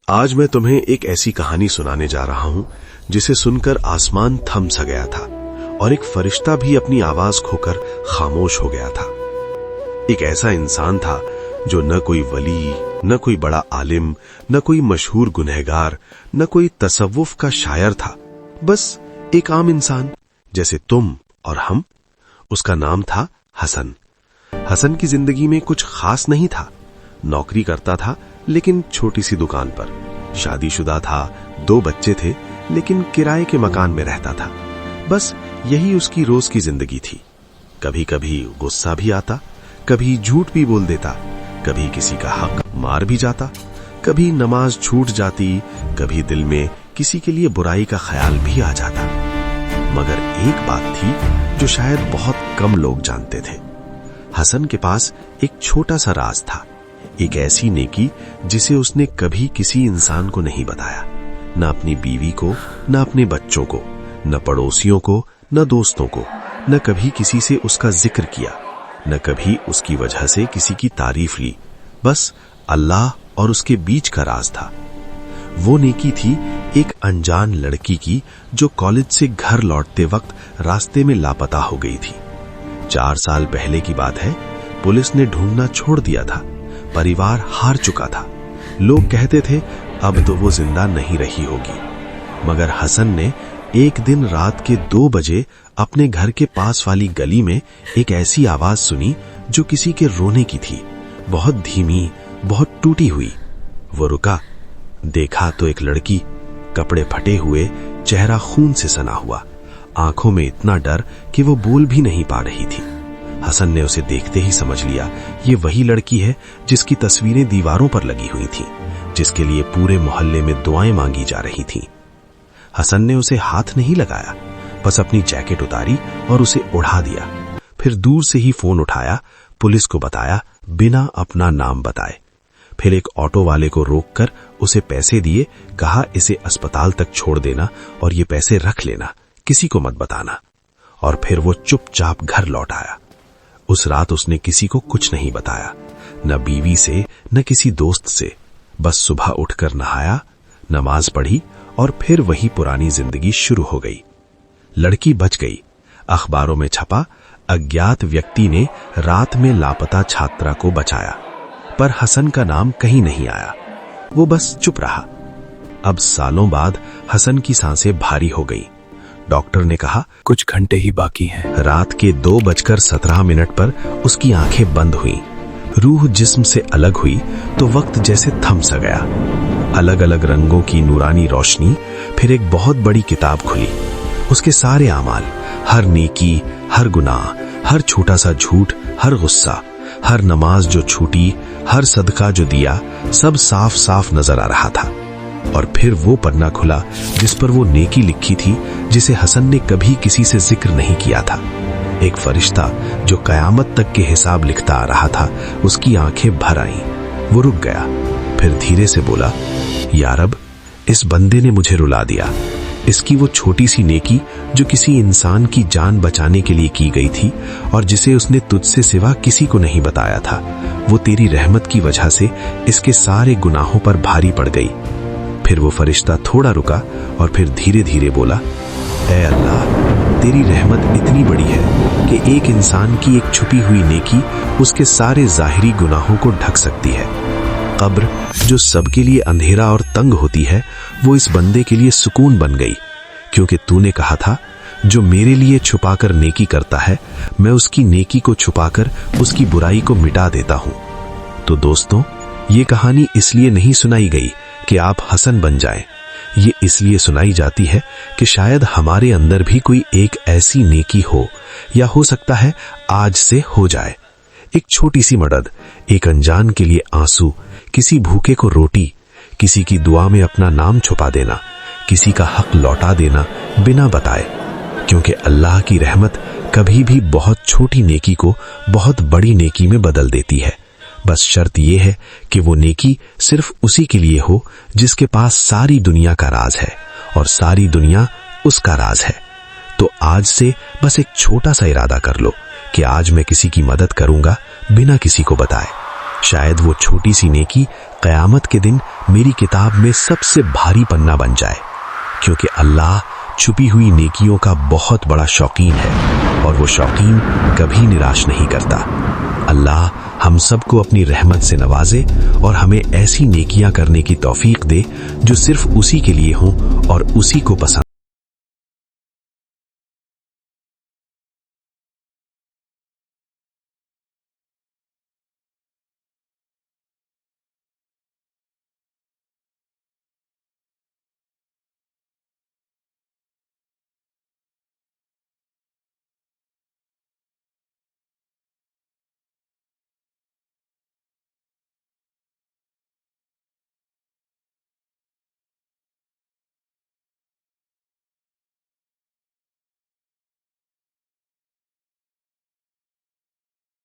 आज मैं तुम्हें एक ऐसी कहानी सुनाने जा रहा हूं जिसे सुनकर आसमान थम सा गया था और एक फरिश्ता भी अपनी आवाज खोकर खामोश हो गया था। एक ऐसा इंसान था जो न कोई वली, न कोई बड़ा आलिम, न कोई मशहूर गुनहगार, न कोई तसव्वुफ का शायर था, बस एक आम इंसान जैसे तुम और हम। उसका नाम था हसन। हसन की जिंदगी में कुछ खास नहीं था। नौकरी करता था लेकिन छोटी सी दुकान पर। शादीशुदा था, 2 बच्चे थे, लेकिन किराए के मकान में रहता था। बस यही उसकी रोज की जिंदगी थी। कभी कभी गुस्सा भी आता, कभी झूठ भी बोल देता, कभी किसी का हक मार भी जाता, कभी नमाज छूट जाती, कभी दिल में किसी के लिए बुराई का ख्याल भी आ जाता। मगर एक बात थी जो शायद बहुत कम लोग जानते थे। हसन के पास एक छोटा सा राज था, एक ऐसी नेकी जिसे उसने कभी किसी इंसान को नहीं बताया, न अपनी बीवी को, न अपने बच्चों को, न पड़ोसियों को, न दोस्तों को, न कभी किसी से उसका जिक्र किया, न कभी उसकी वजह से किसी की तारीफ ली। बस अल्लाह और उसके बीच का राज था। वो नेकी थी एक अनजान लड़की की जो कॉलेज से घर लौटते वक्त रास्ते में लापता हो गई थी। 4 साल पहले की बात है। पुलिस ने ढूंढना छोड़ दिया था। परिवार हार चुका था। लोग कहते थे अब तो वो जिंदा नहीं रही होगी। मगर हसन ने एक दिन रात के 2 बजे अपने घर के पास वाली गली में एक ऐसी आवाज सुनी जो किसी के रोने की थी, बहुत धीमी, बहुत टूटी हुई। वो रुका, देखा तो एक लड़की, कपड़े फटे हुए, चेहरा खून से सना हुआ, आंखों में इतना डर कि वो बोल भी नहीं पा रही थी। हसन ने उसे देखते ही समझ लिया ये वही लड़की है जिसकी तस्वीरें दीवारों पर लगी हुई थी, जिसके लिए पूरे मोहल्ले में दुआएं मांगी जा रही थीं। हसन ने उसे हाथ नहीं लगाया, बस अपनी जैकेट उतारी और उसे उड़ा दिया। फिर दूर से ही फोन उठाया, पुलिस को बताया बिना अपना नाम बताए। फिर एक ऑटो वाले को रोककर उसे पैसे दिए, कहा इसे अस्पताल तक छोड़ देना और ये पैसे रख लेना, किसी को मत बताना। और फिर वो चुपचाप घर लौट आया। उस रात उसने किसी को कुछ नहीं बताया, न बीवी से, न किसी दोस्त से। बस सुबह उठकर नहाया, नमाज पढ़ी और फिर वही पुरानी जिंदगी शुरू हो गई। लड़की बच गई। अखबारों में छपा, अज्ञात व्यक्ति ने रात में लापता छात्रा को बचाया। पर हसन का नाम कहीं नहीं आया। वो बस चुप रहा। अब सालों बाद हसन की सांसें भारी हो गई। डॉक्टर ने कहा कुछ घंटे ही बाकी हैं। रात के 2:17 पर उसकी आंखें बंद हुई। रूह जिस्म से अलग हुई तो वक्त जैसे थम सा गया। अलग अलग रंगों की नूरानी रोशनी, फिर एक बहुत बड़ी किताब खुली। उसके सारे आमाल, हर नेकी, हर गुनाह, हर छोटा सा झूठ, हर गुस्सा, हर नमाज जो छूटी, हर सदका जो दिया, सब साफ साफ नजर आ रहा था। और फिर वो पन्ना खुला जिस पर वो नेकी लिखी थी जिसे हसन ने कभी किसी से जिक्र नहीं किया था। एक फरिश्ता जो कयामत तक के हिसाब लिखता आ रहा था, उसकी आंखें भर आईं। वो रुक गया, फिर धीरे से बोला, या रब, इस बंदे ने मुझे रुला दिया। इसकी वो छोटी सी नेकी जो किसी इंसान की जान बचाने के लिए की गई थी और जिसे उसने तुझसे सिवा किसी को नहीं बताया था, वो तेरी रहमत की वजह से इसके सारे गुनाहों पर भारी पड़ गई। फिर वो फरिश्ता थोड़ा रुका और फिर धीरे धीरे बोला, ऐ अल्लाह, तेरी रहमत इतनी बड़ी है कि एक इंसान की एक छुपी हुई नेकी उसके सारे जाहिरी गुनाहों को ढक सकती है। कब्र जो सबके लिए अंधेरा और तंग होती है, वो इस बंदे के लिए सुकून बन गई, क्योंकि तूने कहा था जो मेरे लिए छुपाकर नेकी करता है, मैं उसकी नेकी को छुपाकर उसकी बुराई को मिटा देता हूं। तो दोस्तों, ये कहानी इसलिए नहीं सुनाई गई कि आप हसन बन जाएं। ये इसलिए सुनाई जाती है कि शायद हमारे अंदर भी कोई एक ऐसी नेकी हो, या हो सकता है आज से हो जाए। एक छोटी सी मदद, एक अनजान के लिए आंसू, किसी भूखे को रोटी, किसी की दुआ में अपना नाम छुपा देना, किसी का हक लौटा देना बिना बताए। क्योंकि अल्लाह की रहमत कभी भी बहुत छोटी नेकी को बहुत बड़ी नेकी में बदल देती है। बस शर्त यह है कि वो नेकी सिर्फ उसी के लिए हो जिसके पास सारी दुनिया का राज है और सारी दुनिया उसका राज है। तो आज से बस एक छोटा सा इरादा कर लो कि आज मैं किसी की मदद करूंगा बिना किसी को बताए। شاید وہ چھوٹی سی نیکی قیامت کے دن میری کتاب میں سب سے بھاری پنا بن جائے، کیونکہ اللہ چھپی ہوئی نیکیوں کا بہت بڑا شوقین ہے اور وہ شوقین کبھی نراش نہیں کرتا۔ اللہ ہم سب کو اپنی رحمت سے نوازے اور ہمیں ایسی نیکیاں کرنے کی توفیق دے جو صرف اسی کے لیے ہوں اور اسی کو پسند